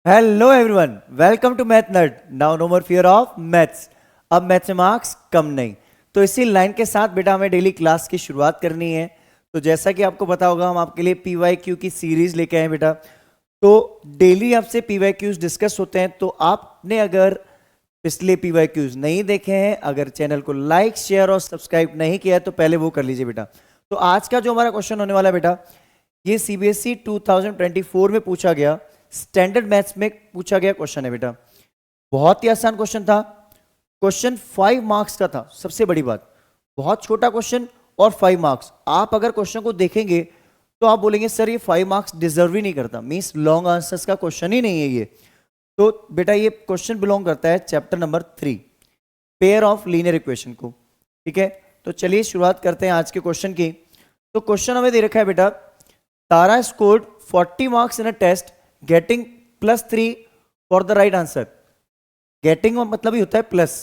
Hello everyone, welcome to math nerd. Now no more fear of maths. अब maths में marks कम नहीं, तो इसी लाइन के साथ बेटा हमें डेली क्लास की शुरुआत करनी है। तो जैसा कि आपको पता होगा, हम आपके लिए पीवाईक्यू की सीरीज लेके आए बेटा। तो डेली आपसे पीवाईक्यूज डिस्कस होते हैं। तो आपने अगर पिछले पीवाईक्यूज नहीं देखे हैं, अगर चैनल को लाइक शेयर और सब्सक्राइब नहीं किया है, तो पहले वो कर लीजिए बेटा। तो आज का जो हमारा क्वेश्चन होने वाला है बेटा, ये सीबीएसई 2024 में पूछा गया, स्टैंडर्ड मैथ्स में पूछा गया क्वेश्चन है बेटा। बहुत ही आसान क्वेश्चन था। क्वेश्चन 5 मार्क्स का था। सबसे बड़ी बात, बहुत छोटा क्वेश्चन और 5 मार्क्स। आप अगर क्वेश्चन को देखेंगे तो आप बोलेंगे सर ये 5 मार्क्स डिजर्व ही नहीं करता, मींस लॉन्ग आंसर्स का क्वेश्चन ही नहीं है ये। तो बेटा ये क्वेश्चन बिलोंग करता है chapter number 3, pair of linear equation को। ठीक है, तो चलिए शुरुआत करते हैं आज के क्वेश्चन की। तो क्वेश्चन हमें दे रखा है बेटा, Tara scored 40 marks in a test getting +3 for the right answer. Getting मतलब ही होता है प्लस,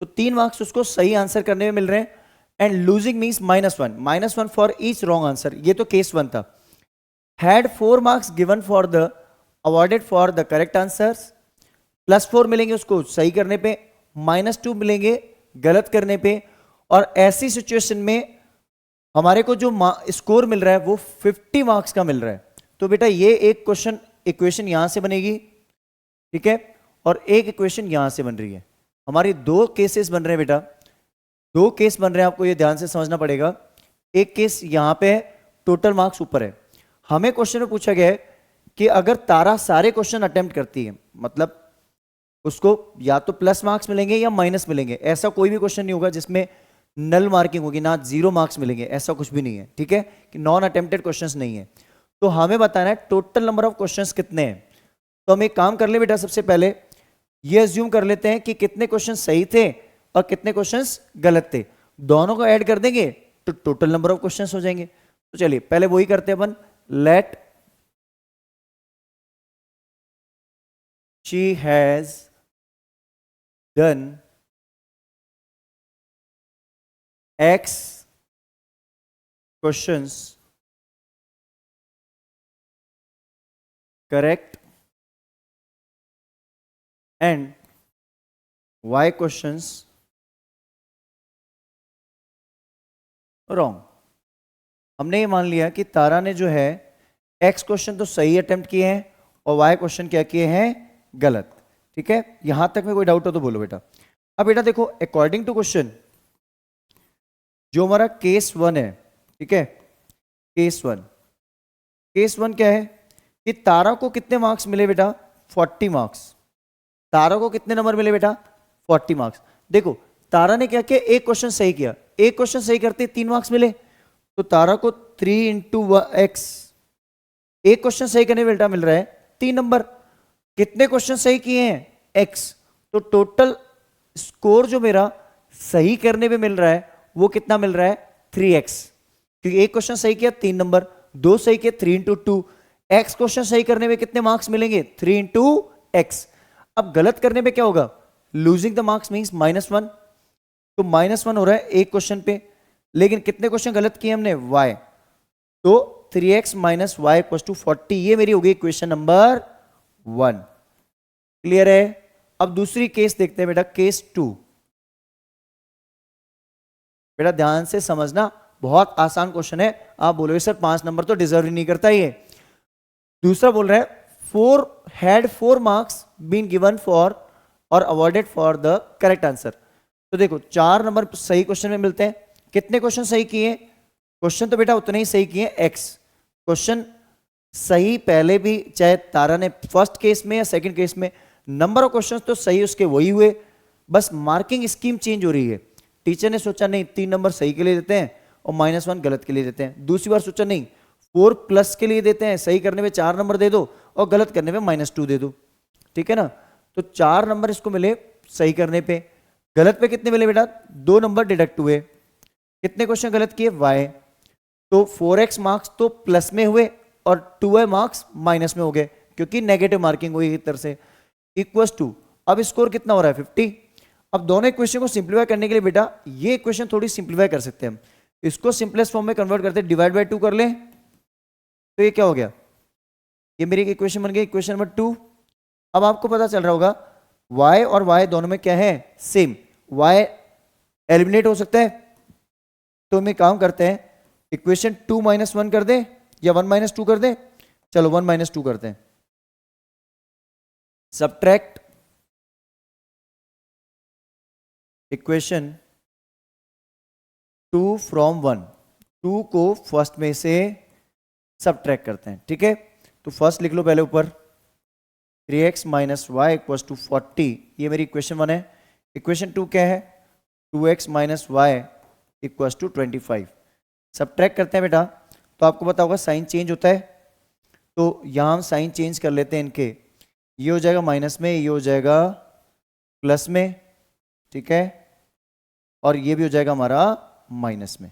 तो 3 मार्क्स उसको सही आंसर करने में मिल रहे हैं। And losing means -1 for each wrong answer. ये तो केस 1 था। Had 4 marks given for the awarded for the correct answers. +4 मिलेंगे उसको सही करने पे, -2 मिलेंगे गलत करने पे। और ऐसी सिचुएशन में हमारे को जो स्कोर मिल रहा है वो 50 मार्क्स का मिल रहा है। तो बेटा ये एक क्वेश्चन इक्वेशन यहां से बनेगी, ठीक है, और एक इक्वेशन यहां से बन रही है। हमारी 2 केसेस बन रहे हैं बेटा, 2 केस बन रहे हैं, आपको ये ध्यान से समझना पड़ेगा। एक केस यहां पे है, टोटल मार्क्स ऊपर है। हमें क्वेश्चन में पूछा गया है कि अगर तारा सारे क्वेश्चन अटेम्प्ट करती है, मतलब उसको या तो प्लस मार्क्स मिलेंगे या माइनस मिलेंगे। ऐसा कोई भी क्वेश्चन नहीं होगा जिसमें नल मार्किंग होगी, ना 0 मार्क्स मिलेंगे, ऐसा कुछ भी नहीं है। ठीक है, कि नॉन अटेम्प्टेड क्वेश्चंस नहीं है। तो हमें बताना है टोटल नंबर ऑफ क्वेश्चंस कितने हैं। तो हम एक काम कर ले बेटा, सबसे पहले ये अज्यूम कर लेते हैं कि कितने क्वेश्चन सही थे और कितने क्वेश्चंस गलत थे। दोनों को ऐड कर देंगे तो टोटल नंबर ऑफ क्वेश्चंस हो जाएंगे। तो चलिए पहले वही करते हैं अपन। Let she has done X questions correct and y questions wrong. हमने ये मान लिया कि तारा ने जो है x क्वेश्चन तो सही अटेम्प्ट किए हैं और y क्वेश्चन क्या किए हैं, गलत। ठीक है, यहां तक में कोई डाउट हो तो बोलो बेटा। अब बेटा देखो, अकॉर्डिंग टू क्वेश्चन जो हमारा केस 1 है, ठीक है, केस वन क्या है कि तारा को कितने मार्क्स मिले बेटा, 40 मार्क्स। तारा को कितने नंबर मिले बेटा, 40 मार्क्स। देखो तारा ने क्या किया, एक क्वेश्चन सही किया, एक क्वेश्चन सही करते 3 मार्क्स मिले। तो तारा को 3 इंटू x, एक क्वेश्चन सही करने में बेटा मिल रहा है 3 नंबर। कितने क्वेश्चन सही किए हैं, x। तो टोटल स्कोर जो मेरा सही करने में मिल रहा है वो कितना मिल रहा है, 3x। क्योंकि एक क्वेश्चन सही किया 3 नंबर, 2 सही किया 3 इंटू 2। x क्वेश्चन सही करने में कितने मार्क्स मिलेंगे, 3 इंटू x। अब गलत करने पे क्या होगा, लूजिंग द मार्क्स मींस -1। तो -1 हो रहा है एक क्वेश्चन पे, लेकिन कितने क्वेश्चन गलत किए हमने, y। तो 3x minus Y equal to 40, ये मेरी हो गई इक्वेशन नंबर 1। क्लियर है। अब दूसरी केस देखते हैं बेटा, केस 2। बेटा ध्यान से समझना, बहुत आसान क्वेश्चन है। आप बोलोगे सर 5 नंबर तो डिजर्व ही नहीं करता ये। दूसरा बोल रहा है 4 मार्क्स बीन गिवन फॉर और awarded for the correct answer. तो देखो 4 नंबर सही क्वेश्चन में मिलते हैं। कितने क्वेश्चन सही किए, क्वेश्चन तो बेटा उतने ही सही किए, x। क्वेश्चन सही पहले भी, चाहे तारा ने फर्स्ट केस में या सेकंड केस में, नंबर ऑफ क्वेश्चंस तो सही उसके वही हुए, बस मार्किंग स्कीम चेंज हो रही है। टीचर ने सोचा नहीं 3 नंबर सही के लिए देते हैं और -1 गलत के लिए देते हैं। दूसरी बार सोचा नहीं 4 प्लस के लिए देते हैं, सही करने में 4 नंबर दे दो और गलत करने में -2 दे दो। ठीक है ना। तो 4 नंबर इसको मिले सही करने पे, गलत पे कितने मिले बेटा, 2 नंबर डिडक्ट हुए। कितने क्वेश्चन गलत किए, y। तो 4x मार्क्स तो प्लस में हुए और 2y मार्क्स माइनस में हो गए, क्योंकि नेगेटिव मार्किंग हुई एक तरह से। इक्वल्स टू, अब स्कोर कितना हो रहा है, 50। अब दोनों इक्वेशन को सिंप्लीफाई करने के लिए बेटा ये इक्वेशन थोड़ी सिंप्लीफाई कर सकते हैं हम। इसको सिंपलेस्ट फॉर्म में कन्वर्ट करते हैं, डिवाइड बाय 2 कर लें। तो ये क्या हो गया, ये मेरी इक्वेशन बन गई इक्वेशन नंबर 2। अब आपको पता चल रहा होगा y और y दोनों में क्या है, सेम, y एलिमिनेट हो सकता है। तो हम एक काम करते हैं, इक्वेशन 2 - 1 कर दें या 1 - 2 कर दें। चलो 1 - 2 करते हैं। सब्ट्रैक्ट इक्वेशन 2 फ्रॉम 1, 2 को फर्स्ट में से सब्ट्रैक्ट करते हैं, ठीक है। तो फर्स्ट लिख लो पहले ऊपर, 3x - y = 40, ये मेरी इक्वेशन 1 है। इक्वेशन 2 क्या है, 2x - y = 25। सब्ट्रैक्ट करते हैं बेटा, तो आपको पता होगा साइन चेंज होता है, तो यहां हम साइन चेंज कर लेते हैं इनके, ये हो जाएगा माइनस में, ये हो जाएगा प्लस में, ठीक है, और ये भी हो जाएगा हमारा माइनस में,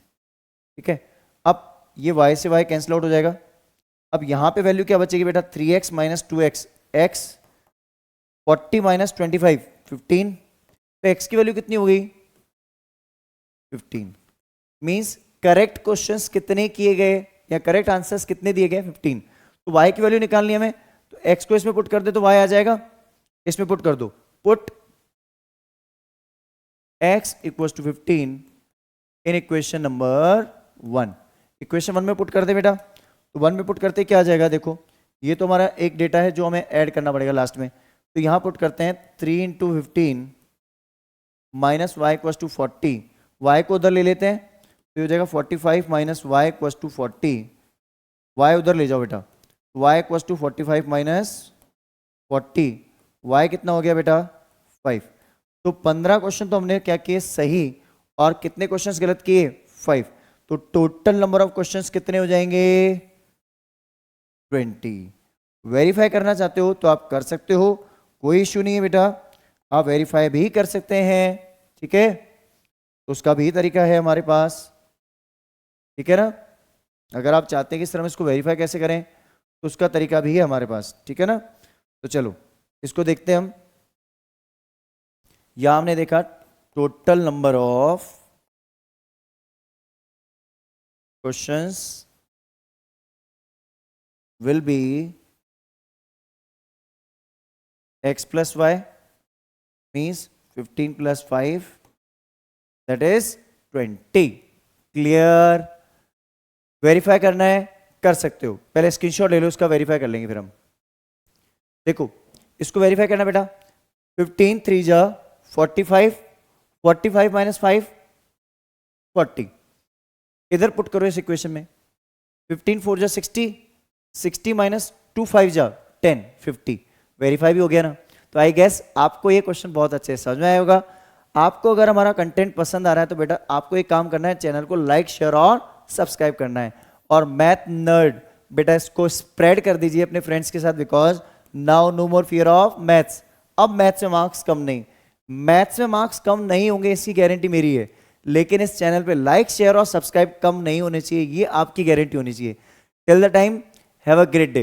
ठीक है। अब ये y से y कैंसिल आउट हो जाएगा। अब यहां पे वैल्यू क्या बचेगी बेटा, 3x - 2x, x 40 - 25 15, तो x की वैल्यू कितनी हो गई, 15। मींस करेक्ट क्वेश्चंस कितने किए गए या करेक्ट आंसर्स कितने दिए गए, 15। तो y की वैल्यू निकालनी है हमें, तो x को इसमें पुट कर दे तो y आ जाएगा, इसमें पुट कर दो, put x = 15 in equation number 1। Equation 1 में पुट कर दे बेटा, तो 1 में पुट करते क्या आ जाएगा, देखो ये तो हमारा एक डेटा है जो हमें ऐड करना पड़ेगा लास्ट में, तो यहां पुट करते हैं 3 × 15 - y = 40, y को उधर ले लेते हैं, तो हो जाएगा 45 - y = 40, y उधर ले जाओ बेटा, y = 45 - 40, y कितना हो गया बेटा, 5। तो 15 क्वेश्चन तो हमने क्या किए, सही, और कितने क्वेश्चंस गलत किए, 5। तो टोटल नंबर ऑफ क्वेश्चंस कितने हो जाएंगे, 20। वेरीफाई करना चाहते हो तो आप कर सकते हो, कोई इश्यू नहीं है बेटा, आप वेरीफाई भी कर सकते हैं, ठीक है, तो उसका भी तरीका है हमारे पास, ठीक है ना। अगर आप चाहते हैं कि सर हम इसको वेरीफाई कैसे करें, तो उसका तरीका भी है हमारे पास, ठीक है ना। तो चलो इसको देखते हैं हम। यहां हमने देखा total number of questions will be x + y means 15 + 5 that is 20। Clear, verify करना है कर सकते हो, पहले स्क्रीनशॉट ले लो इसका, वेरीफाई कर लेंगे फिर हम। देखो इसको वेरीफाई करना बेटा, 15 × 3 = 45, 45 - 5 40, इधर पुट करो इस इक्वेशन में, 15 × 4 = 60, 60 - 2 5 = 10 50, वेरीफाई भी हो गया ना। तो आई गेस आपको ये क्वेश्चन बहुत अच्छे से समझ में आया होगा। आपको अगर हमारा कंटेंट पसंद आ रहा है तो बेटा आपको एक काम करना है, चैनल को लाइक शेयर और सब्सक्राइब करना है, और मैथ नर्ड बेटा इसको स्प्रेड कर दीजिए अपने फ्रेंड्स के साथ, because now no more fear of maths. अब मैथ्स में मार्क्स कम नहीं, मैथ्स में मार्क्स कम नहीं होंगे इसकी गारंटी मेरी है, लेकिन इस चैनल पे लाइक शेयर और सब्सक्राइब कम नहीं होने चाहिए, ये आपकी गारंटी होनी चाहिए। Till the time have a great day.